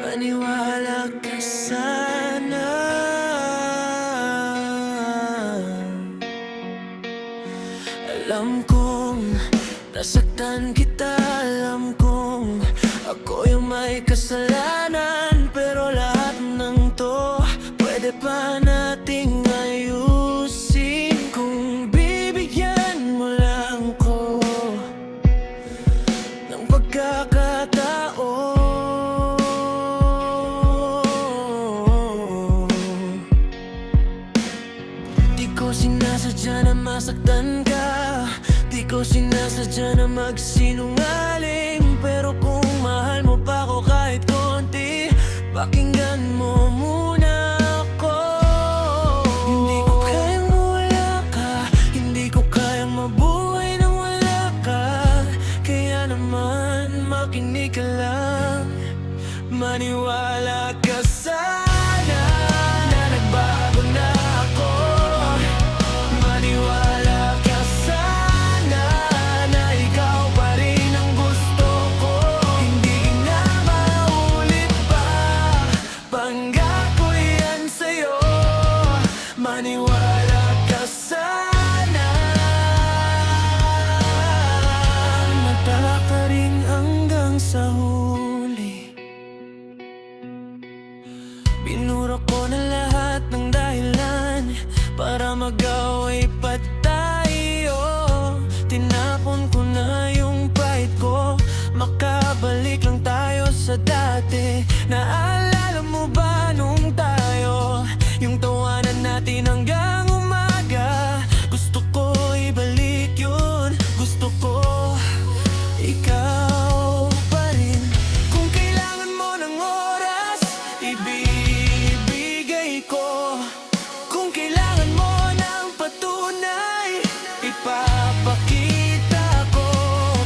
Maniwala ka sana. Alam kong nasaktan kita, alam kong ako yung may kasalanan. Pero lahat ng to pwede pa nating ayusin kung bibigyan mo lang ko ng pagkakataon. Di ko sinasadya na masaktan ka, di ko sinasadya na magsinungaling. Pero kung mahal mo pa ako kahit konti, pakinggan mo muna ako. Hindi ko kayang mawala ka, hindi ko kayang mabuhay nang wala ka. Kaya naman makinig ka lang, maniwala ka sana na nagbago na ako. Maniwala ka sana na ikaw pa rin ang gusto ko. Hindi na maulit pa, pangako yan sa'yo. Maniwala ka sana, matala ka rin hanggang sa huli. Binura ko na lahat ng dahilan para mag-away pa tayo. Tinapon ko na yung pride ko, makabalik lang tayo sa dati. Naalala mo ba nung tayo, yung tawanan natin hanggang umaga? Gusto ko ibalik yun, gusto ko ikaw pa rin. Kung kailangan mo ng oras, ibibigay ko. Kung kailangan mo ng patunay, ipapakita ko.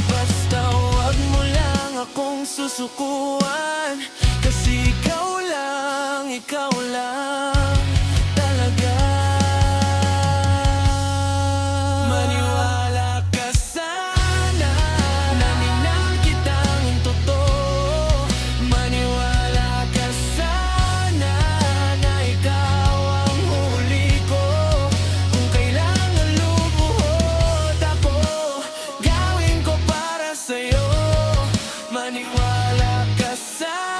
Basta huwag mo lang akong susukuan, kasi ikaw lang talaga. Maniwala ka sana na minahal kitang totoo. Maniwala ka sana na ikaw ang huli ko. Kung kailangan lumuhod ako, gawin ko para sa'yo. Maniwala ka sana.